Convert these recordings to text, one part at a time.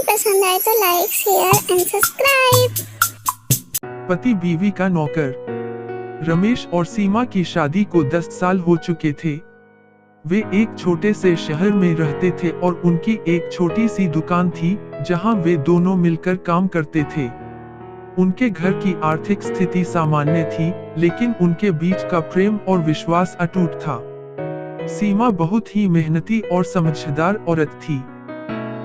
पसंद आए तो लाइक, शेयर एंड सब्सक्राइब। पति बीवी का नौकर। रमेश और सीमा की शादी को 10 साल हो चुके थे। वे एक छोटे से शहर में रहते थे और उनकी एक छोटी सी दुकान थी जहां वे दोनों मिलकर काम करते थे। उनके घर की आर्थिक स्थिति सामान्य थी, लेकिन उनके बीच का प्रेम और विश्वास अटूट था। सीमा बहुत ही मेहनती और समझदार औरत थी।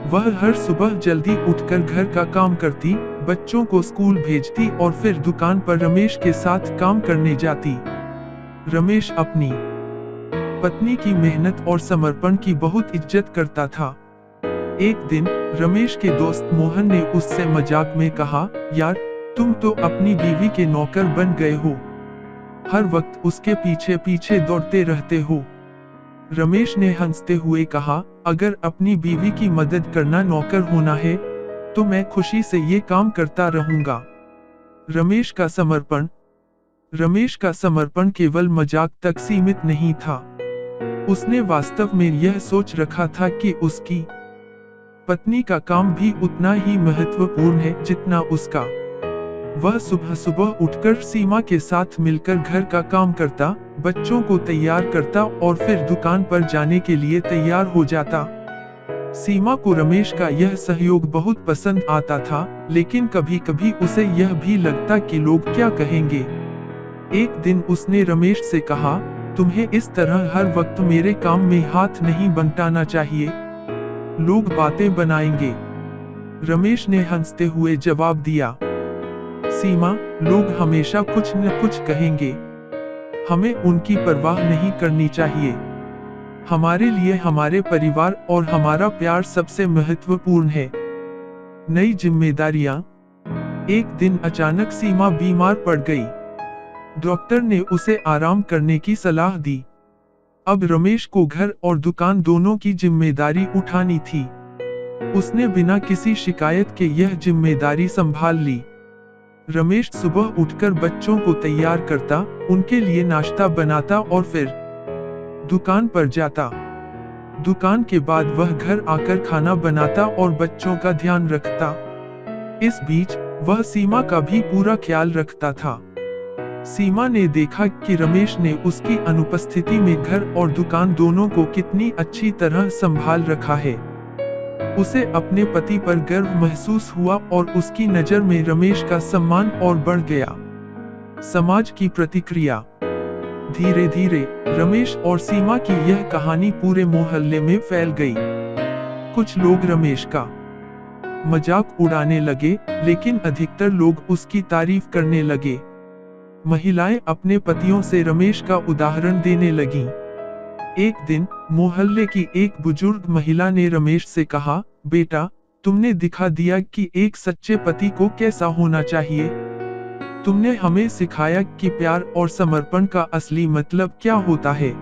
वह हर सुबह जल्दी उठकर घर का काम करती, बच्चों को स्कूल भेजती और फिर दुकान पर रमेश के साथ काम करने जाती। रमेश अपनी पत्नी की मेहनत और समर्पण की बहुत इज्जत करता था। एक दिन रमेश के दोस्त मोहन ने उससे मजाक में कहा, यार, तुम तो अपनी बीवी के नौकर बन गए हो। हर वक्त उसके पीछे पीछे दौड़ते रहते हो। रमेश ने हंसते हुए कहा, अगर अपनी बीवी की मदद करना नौकर होना है, तो मैं खुशी से ये काम करता रहूंगा। रमेश का समर्पण केवल मजाक तक सीमित नहीं था। उसने वास्तव में यह सोच रखा था कि उसकी पत्नी का काम भी उतना ही महत्वपूर्ण है जितना उसका। वह सुबह सुबह उठकर सीमा के साथ मिलकर घर का काम करता, बच्चों को तैयार करता और फिर दुकान पर जाने के लिए तैयार हो जाता। सीमा को रमेश का यह सहयोग बहुत पसंद आता था, लेकिन कभी कभी उसे यह भी लगता कि लोग क्या कहेंगे। एक दिन उसने रमेश से कहा, तुम्हें इस तरह हर वक्त मेरे काम में हाथ नहीं बंटाना चाहिए, लोग बातें बनाएंगे। रमेश ने हंसते हुए जवाब दिया, सीमा, लोग हमेशा कुछ न कुछ कहेंगे, हमें उनकी परवाह नहीं करनी चाहिए। हमारे लिए हमारे परिवार और हमारा प्यार सबसे महत्वपूर्ण है। नई जिम्मेदारियां। एक दिन अचानक सीमा बीमार पड़ गई। डॉक्टर ने उसे आराम करने की सलाह दी। अब रमेश को घर और दुकान दोनों की जिम्मेदारी उठानी थी। उसने बिना किसी शिकायत के यह जिम्मेदारी संभाल ली। रमेश सुबह उठकर बच्चों को तैयार करता, उनके लिए नाश्ता बनाता और फिर दुकान पर जाता। दुकान के बाद वह घर आकर खाना बनाता और बच्चों का ध्यान रखता। इस बीच वह सीमा का भी पूरा ख्याल रखता था। सीमा ने देखा कि रमेश ने उसकी अनुपस्थिति में घर और दुकान दोनों को कितनी अच्छी तरह संभाल रखा है। उसे अपने पति पर गर्व महसूस हुआ और उसकी नजर में रमेश का सम्मान और बढ़ गया। समाज की प्रतिक्रिया। धीरे धीरे रमेश और सीमा की यह कहानी पूरे मोहल्ले में फैल गई। कुछ लोग रमेश का मजाक उड़ाने लगे, लेकिन अधिकतर लोग उसकी तारीफ करने लगे। महिलाएं अपने पतियों से रमेश का उदाहरण देने लगीं। एक दिन मोहल्ले की एक बुजुर्ग महिला ने रमेश से कहा, बेटा, तुमने दिखा दिया कि एक सच्चे पति को कैसा होना चाहिए। तुमने हमें सिखाया कि प्यार और समर्पण का असली मतलब क्या होता है।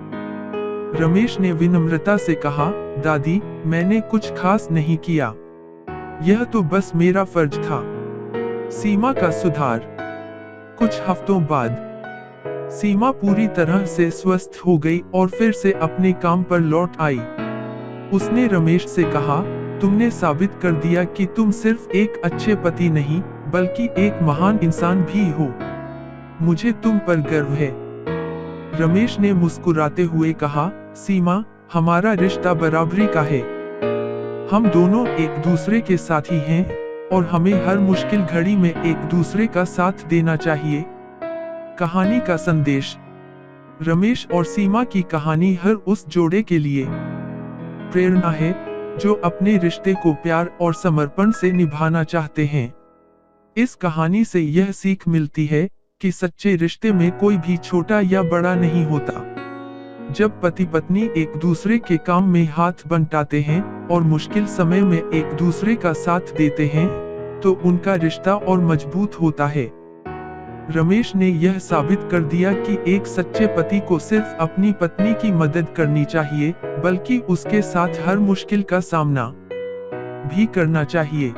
रमेश ने विनम्रता से कहा, दादी, मैंने कुछ खास नहीं किया, यह तो बस मेरा फर्ज था। सीमा का सुधार। कुछ हफ्तों बाद सीमा पूरी तरह से स्वस्थ हो गई और फिर से अपने काम पर लौट आई। उसने रमेश से कहा, तुमने साबित कर दिया कि तुम सिर्फ एक अच्छे पति नहीं, बल्कि एक महान इंसान भी हो। मुझे तुम पर गर्व है। रमेश ने मुस्कुराते हुए कहा, सीमा, हमारा रिश्ता बराबरी का है। हम दोनों एक दूसरे के साथी हैं और हमें हर मुश्किल घड़ी में एक दूसरे का साथ देना चाहिए। कहानी का संदेश। रमेश और सीमा की कहानी हर उस जोड़े के लिए प्रेरणा है जो अपने रिश्ते को प्यार और समर्पण से निभाना चाहते हैं। इस कहानी से यह सीख मिलती है कि सच्चे रिश्ते में कोई भी छोटा या बड़ा नहीं होता। जब पति पत्नी एक दूसरे के काम में हाथ बंटाते हैं और मुश्किल समय में एक दूसरे का साथ देते हैं, तो उनका रिश्ता और मजबूत होता है। रमेश ने यह साबित कर दिया कि एक सच्चे पति को सिर्फ अपनी पत्नी की मदद करनी चाहिए, बल्कि उसके साथ हर मुश्किल का सामना भी करना चाहिए।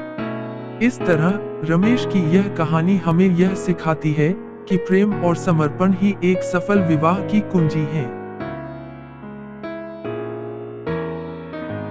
इस तरह रमेश की यह कहानी हमें यह सिखाती है कि प्रेम और समर्पण ही एक सफल विवाह की कुंजी है।